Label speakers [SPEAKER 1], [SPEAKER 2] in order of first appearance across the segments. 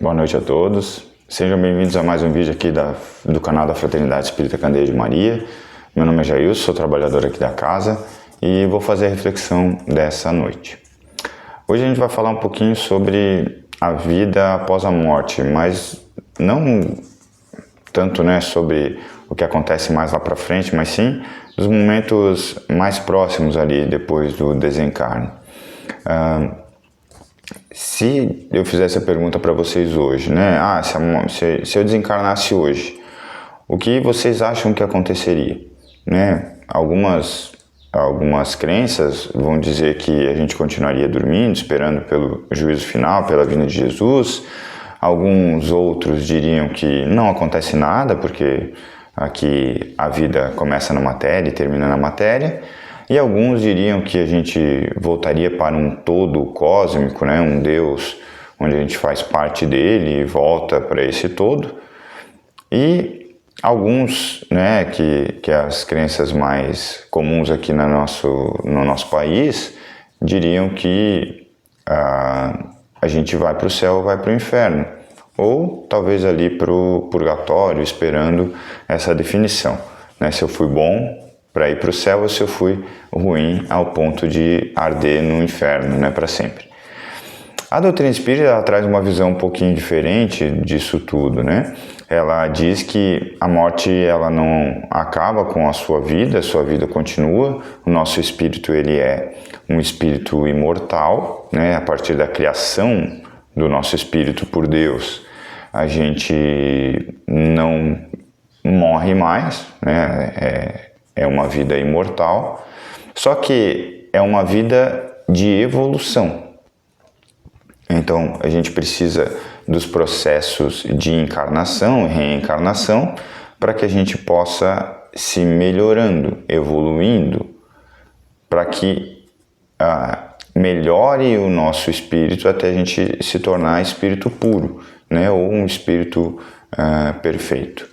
[SPEAKER 1] Boa noite a todos. Sejam bem-vindos a mais um vídeo aqui do canal da Fraternidade Espírita Candeia de Maria. Meu nome é Jailson, sou trabalhador aqui da casa e vou fazer a reflexão dessa noite. Hoje a gente vai falar um pouquinho sobre a vida após a morte, mas não tanto sobre o que acontece mais lá para frente, mas sim dos momentos mais próximos ali depois do desencarne. Se eu fizesse a pergunta para vocês hoje, se eu desencarnasse hoje, o que vocês acham que aconteceria? Algumas crenças vão dizer que a gente continuaria dormindo, esperando pelo juízo final, pela vinda de Jesus. Alguns outros diriam que não acontece nada, porque aqui a vida começa na matéria e termina na matéria. E alguns diriam que a gente voltaria para um todo cósmico, um Deus onde a gente faz parte dele e volta para esse todo. E alguns, que as crenças mais comuns aqui no nosso país, diriam que a gente vai para o céu ou vai para o inferno. Ou talvez ali para o purgatório, esperando essa definição. Se eu fui bom para ir para o céu ou se eu fui ruim ao ponto de arder no inferno, para sempre. A doutrina espírita ela traz uma visão um pouquinho diferente disso tudo, Ela diz que a morte ela não acaba com a sua vida continua. O nosso espírito ele é um espírito imortal, A partir da criação do nosso espírito por Deus, a gente não morre mais, É uma vida imortal, só que é uma vida de evolução. Então, a gente precisa dos processos de encarnação e reencarnação para que a gente possa se melhorando, evoluindo, para que melhore o nosso espírito até a gente se tornar espírito puro, ou um espírito perfeito.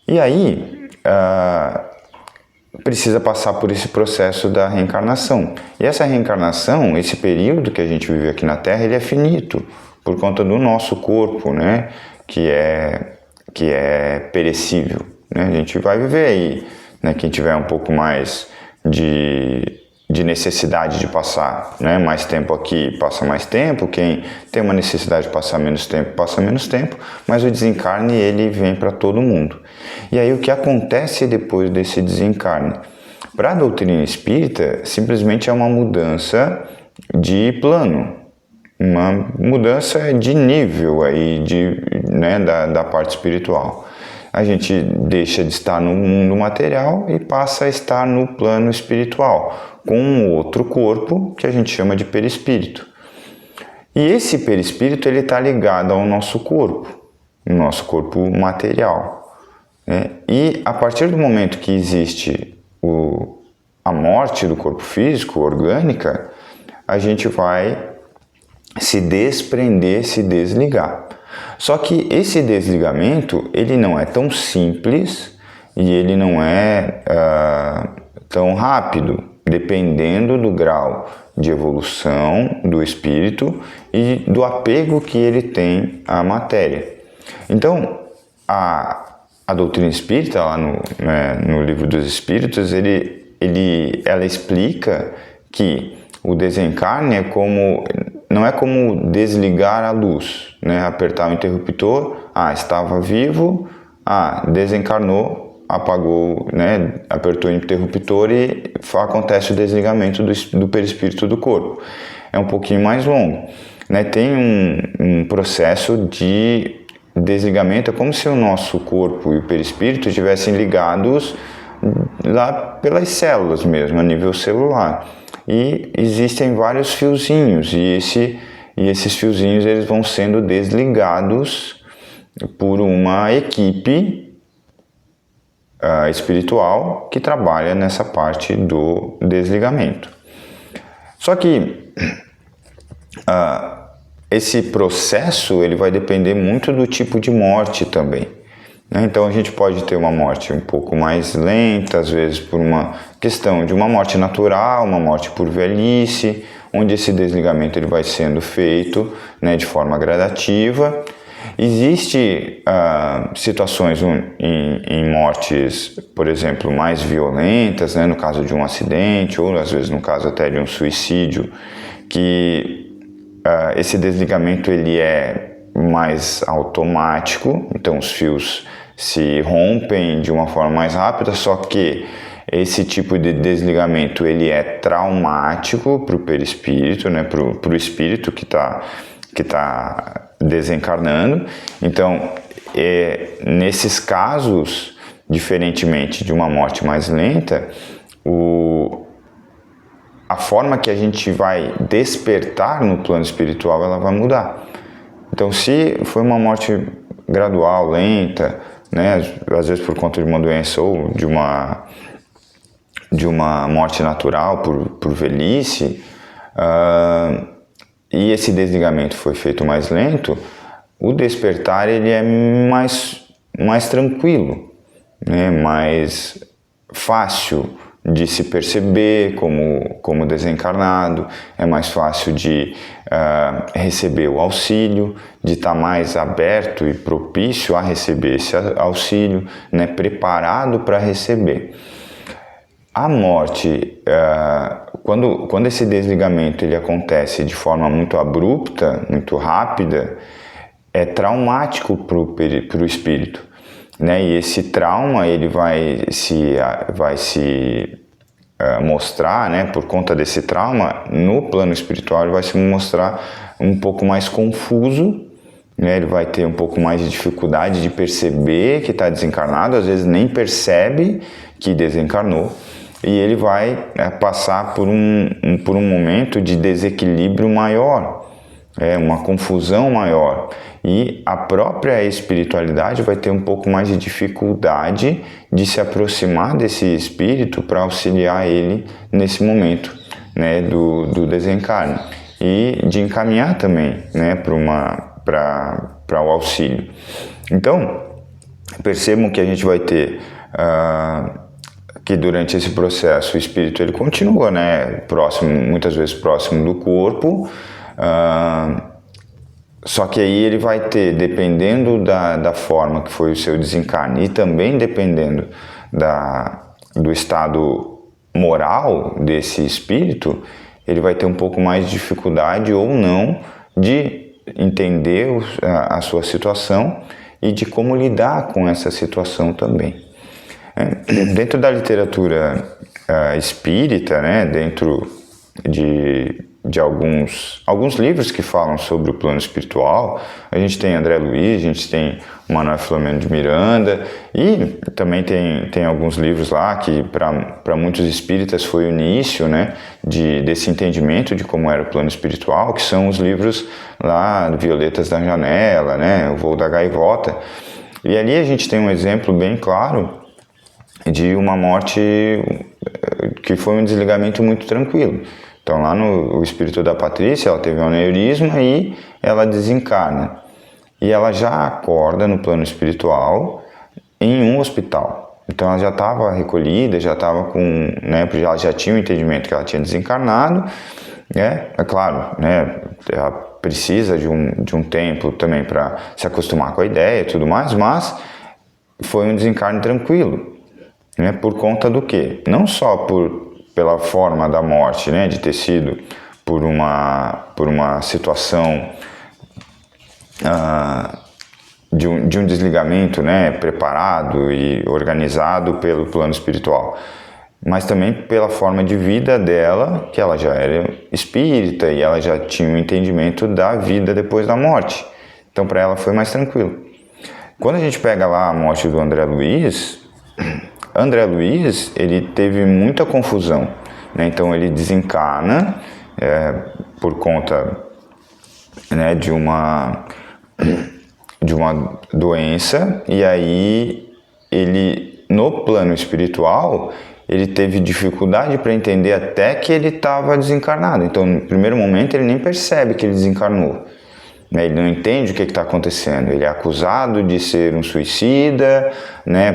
[SPEAKER 1] E aí, precisa passar por esse processo da reencarnação. E essa reencarnação, esse período que a gente vive aqui na Terra, ele é finito, por conta do nosso corpo, que é perecível. A gente vai viver aí, quem tiver um pouco mais de necessidade de passar mais tempo aqui, passa mais tempo. Quem tem uma necessidade de passar menos tempo, passa menos tempo. Mas o desencarne, ele vem para todo mundo. E aí o que acontece depois desse desencarne? Para a doutrina espírita, simplesmente é uma mudança de plano, uma mudança de nível aí da parte espiritual. A gente deixa de estar no mundo material e passa a estar no plano espiritual, com um outro corpo que a gente chama de perispírito. E esse perispírito ele está ligado ao nosso corpo material. E a partir do momento que existe a morte do corpo físico, orgânica, a gente vai se desprender, se desligar. Só que esse desligamento, ele não é tão simples e ele não é tão rápido, dependendo do grau de evolução do espírito e do apego que ele tem à matéria. Então, a doutrina espírita, lá no Livro dos Espíritos, ela explica que o desencarne não é como desligar a luz, apertar o interruptor, estava vivo, desencarnou, apagou, apertou o interruptor e acontece o desligamento do perispírito do corpo. É um pouquinho mais longo, Tem um processo de desligamento, é como se o nosso corpo e o perispírito estivessem ligados lá pelas células mesmo, a nível celular. E existem vários fiozinhos, e esses fiozinhos eles vão sendo desligados por uma equipe espiritual que trabalha nessa parte do desligamento. Só que esse processo ele vai depender muito do tipo de morte também. Então a gente pode ter uma morte um pouco mais lenta, às vezes por uma questão de uma morte natural, uma morte por velhice, onde esse desligamento ele vai sendo feito, né, de forma gradativa. Existem situações em mortes, por exemplo, mais violentas, né, no caso de um acidente, ou às vezes no caso até de um suicídio, que esse desligamento ele é mais automático, então os fios se rompem de uma forma mais rápida, só que esse tipo de desligamento ele é traumático para o perispírito, né, para o espírito que tá desencarnando. Então, nesses casos, diferentemente de uma morte mais lenta, a forma que a gente vai despertar no plano espiritual, ela vai mudar. Então, se foi uma morte gradual, lenta, né, às vezes por conta de uma doença ou de uma morte natural por velhice, e esse desligamento foi feito mais lento, o despertar ele é mais tranquilo, né, mais fácil de se perceber como desencarnado, é mais fácil de receber o auxílio, de estar mais aberto e propício a receber esse auxílio, né, preparado para receber. A morte, quando esse desligamento ele acontece de forma muito abrupta, muito rápida, é traumático para o espírito, né? E esse trauma ele vai se mostrar, né? Por conta desse trauma, no plano espiritual ele vai se mostrar um pouco mais confuso, né? Ele vai ter um pouco mais de dificuldade de perceber que está desencarnado, às vezes nem percebe que desencarnou. E ele vai passar por um momento de desequilíbrio maior, uma confusão maior. E a própria espiritualidade vai ter um pouco mais de dificuldade de se aproximar desse espírito para auxiliar ele nesse momento, né, do desencarne. E de encaminhar também, né, para o auxílio. Então, percebam que a gente vai ter... que durante esse processo o espírito ele continua, né, muitas vezes próximo do corpo, só que aí ele vai ter, dependendo da forma que foi o seu desencarne e também dependendo do estado moral desse espírito, ele vai ter um pouco mais de dificuldade ou não de entender a sua situação e de como lidar com essa situação também. Dentro da literatura espírita, né, dentro de alguns livros que falam sobre o plano espiritual, a gente tem André Luiz, a gente tem Manuel Filomeno de Miranda, e também tem alguns livros lá que para muitos espíritas foi o início, né, desse entendimento de como era o plano espiritual, que são os livros lá, Violetas da Janela, né, O Voo da Gaivota. E ali a gente tem um exemplo bem claro de uma morte que foi um desligamento muito tranquilo. Então lá o espírito da Patrícia, ela teve um aneurisma e ela desencarna. E ela já acorda no plano espiritual em um hospital. Então ela já estava recolhida, já estava com, né, ela já tinha o entendimento que ela tinha desencarnado, né? É claro, né, ela precisa de um tempo também para se acostumar com a ideia e tudo mais, mas foi um desencarne tranquilo. Né, por conta do quê? Não só pela forma da morte, né, de ter sido por uma situação de um desligamento, né, preparado e organizado pelo plano espiritual, mas também pela forma de vida dela, que ela já era espírita e ela já tinha um entendimento da vida depois da morte. Então para ela foi mais tranquilo. Quando a gente pega lá a morte do André Luiz, ele teve muita confusão, né? Então ele desencarna por conta, né, de uma doença, e aí ele, no plano espiritual, ele teve dificuldade para entender até que ele estava desencarnado. Então no primeiro momento ele nem percebe que ele desencarnou. Ele não entende o que está acontecendo, ele é acusado de ser um suicida, né?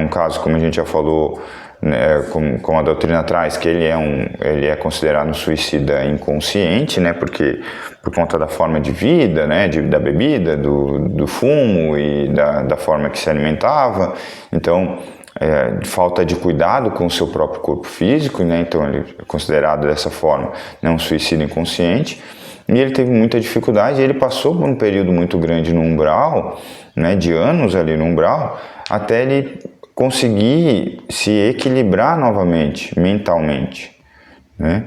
[SPEAKER 1] Um caso, como a gente já falou, né, como a doutrina traz, que ele é considerado um suicida inconsciente, né, porque por conta da forma de vida, né, da bebida, do fumo e da forma que se alimentava. Então, falta de cuidado com o seu próprio corpo físico, né, então ele é considerado dessa forma, né, um suicida inconsciente. E ele teve muita dificuldade, ele passou por um período muito grande no umbral, né, de anos ali no umbral, até ele conseguir se equilibrar novamente, mentalmente, né,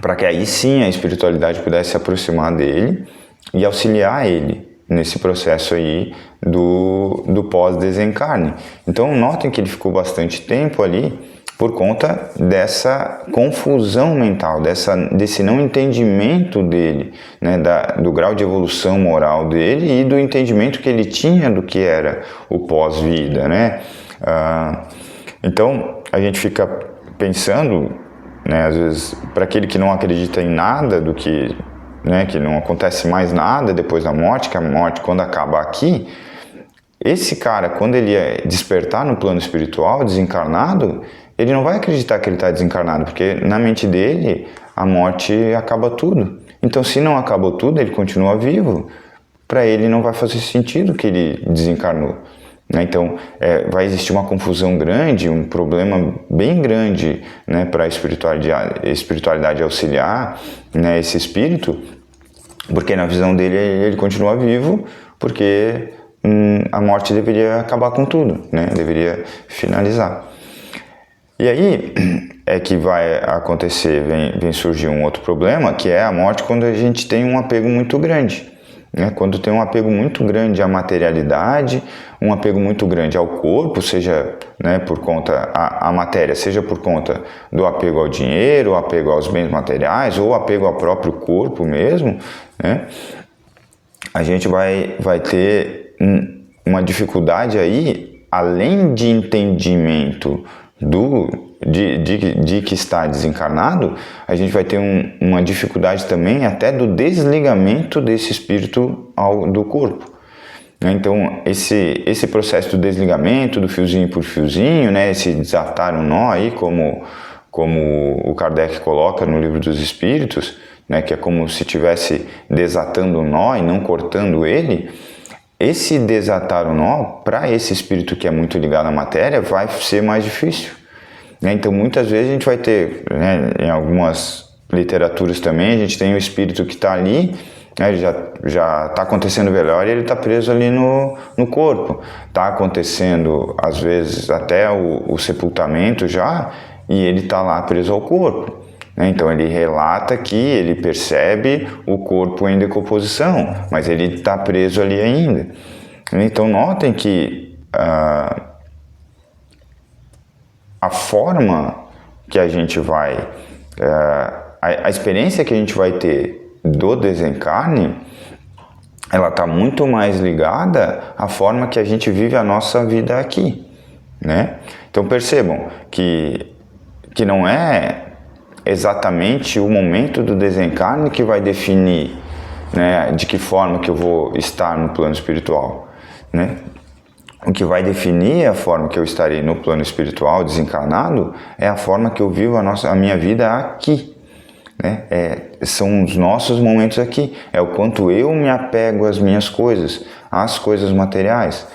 [SPEAKER 1] para que aí sim a espiritualidade pudesse se aproximar dele e auxiliar ele nesse processo aí do pós-desencarne. Então notem que ele ficou bastante tempo ali por conta dessa confusão mental, desse não entendimento dele, né, do grau de evolução moral dele e do entendimento que ele tinha do que era o pós-vida, né? Então, a gente fica pensando, né, às vezes, para aquele que não acredita em nada do que, né, que não acontece mais nada depois da morte, que a morte, quando acaba aqui, esse cara, quando ele despertar no plano espiritual, desencarnado, ele não vai acreditar que ele está desencarnado, porque na mente dele a morte acaba tudo. Então, se não acabou tudo, ele continua vivo. Para ele não vai fazer sentido que ele desencarnou. Então, vai existir uma confusão grande, um problema bem grande, né, para a espiritualidade auxiliar, né, esse espírito, porque na visão dele ele continua vivo, porque a morte deveria acabar com tudo, né, deveria finalizar. E aí é que vai acontecer, vem surgir um outro problema, que é a morte quando a gente tem um apego muito grande. Né? Quando tem um apego muito grande à materialidade, um apego muito grande ao corpo, seja, né, por conta à matéria, seja por conta do apego ao dinheiro, apego aos bens materiais, ou apego ao próprio corpo mesmo, né? A gente vai ter uma dificuldade aí, além de entendimento de que está desencarnado, a gente vai ter uma dificuldade também até do desligamento desse espírito do corpo. Então, esse processo do desligamento, do fiozinho por fiozinho, né, esse desatar um nó aí, como o Kardec coloca no Livro dos Espíritos, né, que é como se estivesse desatando um nó e não cortando ele. Esse desatar o nó, para esse espírito que é muito ligado à matéria, vai ser mais difícil. Então, muitas vezes a gente vai ter, né, em algumas literaturas também, a gente tem o espírito que está ali, né, ele já está acontecendo velório e ele está preso ali no corpo. Está acontecendo, às vezes, até o sepultamento já, e ele está lá preso ao corpo. Então ele relata que ele percebe o corpo em decomposição, mas ele está preso ali ainda. Então notem que a forma que a gente vai, a experiência que a gente vai ter do desencarne, ela está muito mais ligada à forma que a gente vive a nossa vida aqui, né? Então percebam que não é exatamente o momento do desencarne que vai definir, né, de que forma que eu vou estar no plano espiritual, né? O que vai definir a forma que eu estarei no plano espiritual desencarnado é a forma que eu vivo a minha vida aqui, né? São os nossos momentos aqui, é o quanto eu me apego às minhas coisas, às coisas materiais,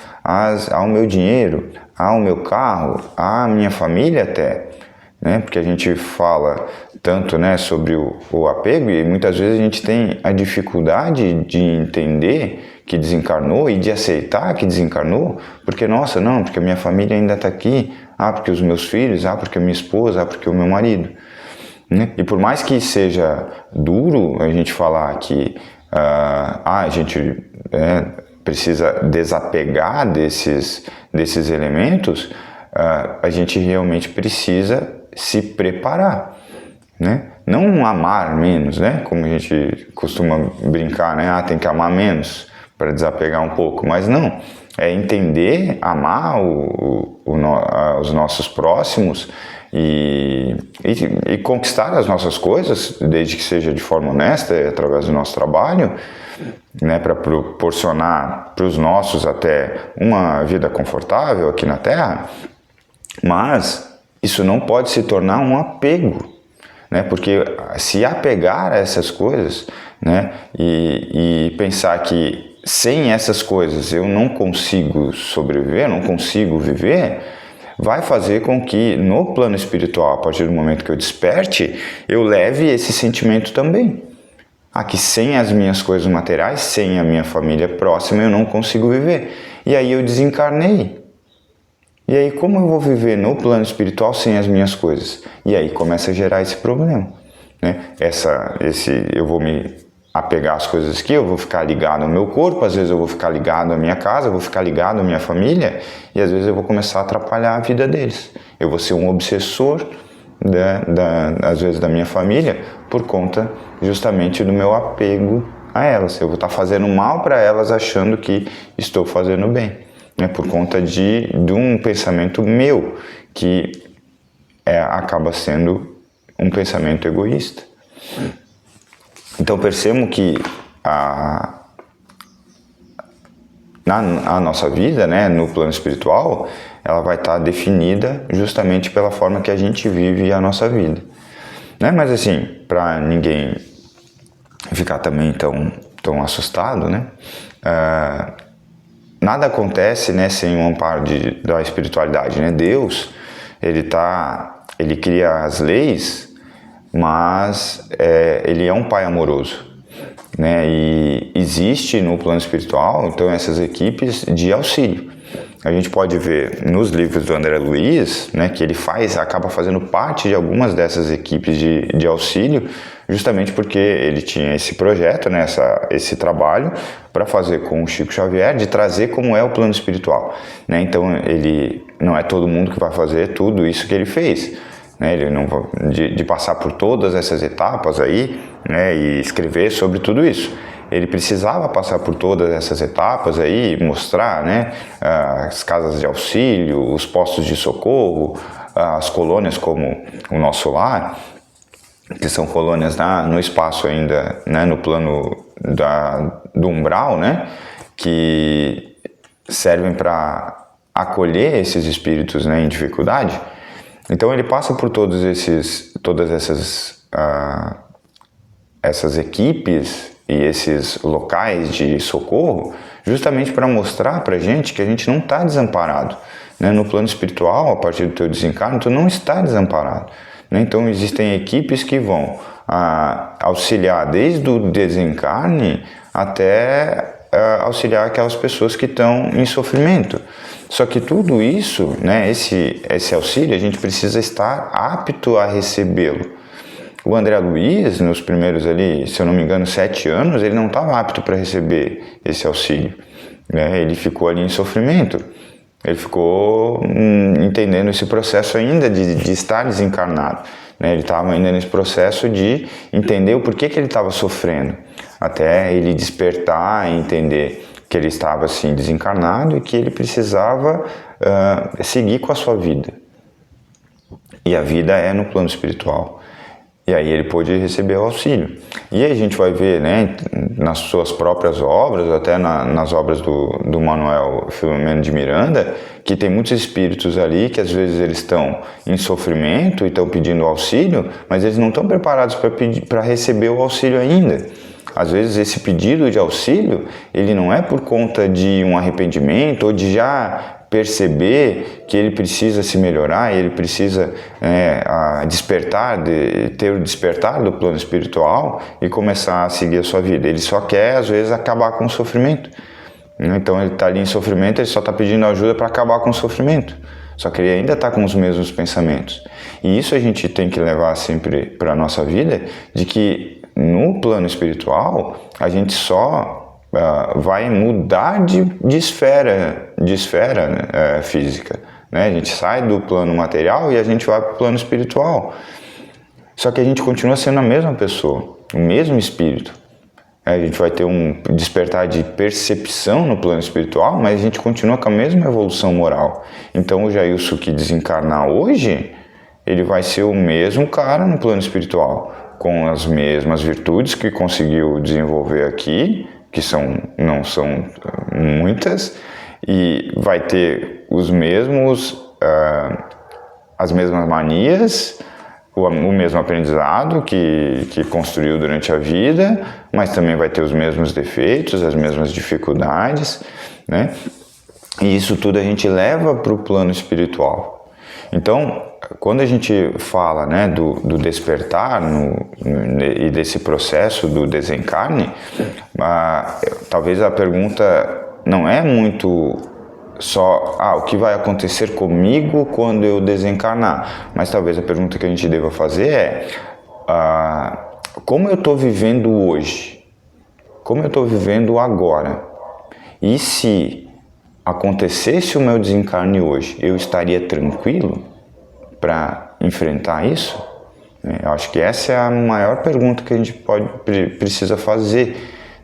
[SPEAKER 1] ao meu dinheiro, ao meu carro, à minha família até, né? Porque a gente fala tanto, né, sobre o apego e muitas vezes a gente tem a dificuldade de entender que desencarnou e de aceitar que desencarnou, porque, nossa, não, porque a minha família ainda está aqui, porque os meus filhos, porque a minha esposa, porque o meu marido, né? E por mais que seja duro a gente falar que a gente precisa desapegar desses elementos, a gente realmente precisa se preparar, né? Não amar menos, né? Como a gente costuma brincar, né? Tem que amar menos para desapegar um pouco, mas não. É entender, amar os nossos próximos e conquistar as nossas coisas, desde que seja de forma honesta, através do nosso trabalho, né? Para proporcionar para os nossos até uma vida confortável aqui na Terra, mas isso não pode se tornar um apego, né? Porque se apegar a essas coisas, né? E pensar que sem essas coisas eu não consigo sobreviver, não consigo viver, vai fazer com que no plano espiritual, a partir do momento que eu desperte, eu leve esse sentimento também. Que sem as minhas coisas materiais, sem a minha família próxima, eu não consigo viver. E aí eu desencarnei. E aí como eu vou viver no plano espiritual sem as minhas coisas? E aí começa a gerar esse problema, né? Eu vou me apegar às coisas aqui, eu vou ficar ligado ao meu corpo, às vezes eu vou ficar ligado à minha casa, eu vou ficar ligado à minha família, e às vezes eu vou começar a atrapalhar a vida deles. Eu vou ser um obsessor, às vezes, da minha família, por conta justamente do meu apego a elas. Eu vou estar fazendo mal para elas achando que estou fazendo bem, né? Por conta de um pensamento meu, que acaba sendo um pensamento egoísta. Então percebam que a nossa vida, né, no plano espiritual, ela vai estar definida justamente pela forma que a gente vive a nossa vida, né? Mas assim, para ninguém ficar também tão assustado, né? Nada acontece, né, sem o amparo da espiritualidade, né? Deus, ele cria as leis, mas ele é um pai amoroso, né? E existe no plano espiritual, então, essas equipes de auxílio. A gente pode ver nos livros do André Luiz, né, que ele acaba fazendo parte de algumas dessas equipes de auxílio, justamente porque ele tinha esse projeto, né, esse trabalho para fazer com o Chico Xavier, de trazer como é o plano espiritual, né? Então ele não é todo mundo que vai fazer tudo isso que ele fez, né? Ele não de passar por todas essas etapas aí, né, e escrever sobre tudo isso. Ele precisava passar por todas essas etapas aí, mostrar, né, as casas de auxílio, os postos de socorro, as colônias como o Nosso Lar, que são colônias no espaço ainda, né, no plano do umbral, né, que servem para acolher esses espíritos, né, em dificuldade. Então ele passa por todas essas equipes e esses locais de socorro, justamente para mostrar para a gente que a gente não está desamparado, né? No plano espiritual, a partir do teu desencarno, tu não está desamparado, né? Então existem equipes que vão auxiliar desde o desencarne até auxiliar aquelas pessoas que estão em sofrimento. Só que tudo isso, né, esse auxílio, a gente precisa estar apto a recebê-lo. O André Luiz, nos primeiros ali, se eu não me engano, 7 anos, ele não estava apto para receber esse auxílio, né? Ele ficou ali em sofrimento. Ele ficou entendendo esse processo ainda de estar desencarnado, né? Ele estava ainda nesse processo de entender o porquê que ele estava sofrendo, até ele despertar e entender que ele estava assim desencarnado e que ele precisava seguir com a sua vida. E a vida é no plano espiritual. E aí ele pôde receber o auxílio. E aí a gente vai ver, né, nas suas próprias obras, até nas obras do Manuel Filomeno de Miranda, que tem muitos espíritos ali que às vezes eles estão em sofrimento e estão pedindo auxílio, mas eles não estão preparados para receber o auxílio ainda. Às vezes esse pedido de auxílio, ele não é por conta de um arrependimento ou de já perceber que ele precisa se melhorar, ele precisa ter o despertar do plano espiritual e começar a seguir a sua vida. Ele só quer, às vezes, acabar com o sofrimento. Então ele está ali em sofrimento, ele só está pedindo ajuda para acabar com o sofrimento. Só que ele ainda está com os mesmos pensamentos. E isso a gente tem que levar sempre para a nossa vida, de que no plano espiritual a gente só vai mudar de esfera física, né? A gente sai do plano material e a gente vai para o plano espiritual. Só que a gente continua sendo a mesma pessoa, o mesmo espírito. A gente vai ter um despertar de percepção no plano espiritual, mas a gente continua com a mesma evolução moral. Então o Jailson que desencarnar hoje, ele vai ser o mesmo cara no plano espiritual, com as mesmas virtudes que conseguiu desenvolver aqui, que não são muitas, e vai ter os mesmos as mesmas manias, o mesmo aprendizado que construiu durante a vida, mas também vai ter os mesmos defeitos, as mesmas dificuldades, né? E isso tudo a gente leva para o plano espiritual. Então, quando a gente fala, né, do despertar e desse processo do desencarne, talvez a pergunta não é muito só o que vai acontecer comigo quando eu desencarnar, mas talvez a pergunta que a gente deva fazer é como eu estou vivendo hoje? Como eu estou vivendo agora? E se acontecesse o meu desencarne hoje, eu estaria tranquilo para enfrentar isso? Eu acho que essa é a maior pergunta que a gente precisa fazer,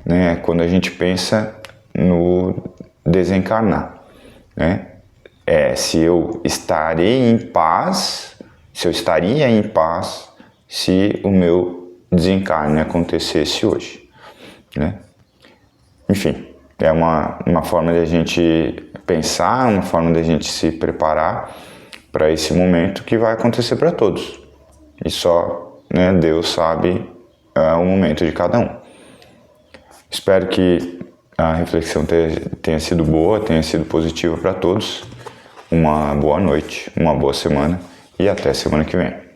[SPEAKER 1] né, quando a gente pensa no desencarnar, né? Se eu estarei em paz, se eu estaria em paz se o meu desencarne acontecesse hoje, né? Enfim, é uma forma de a gente pensar, uma forma de a gente se preparar para esse momento que vai acontecer para todos. E só, né, Deus sabe o momento de cada um. Espero que a reflexão tenha sido boa, tenha sido positiva para todos. Uma boa noite, uma boa semana e até semana que vem.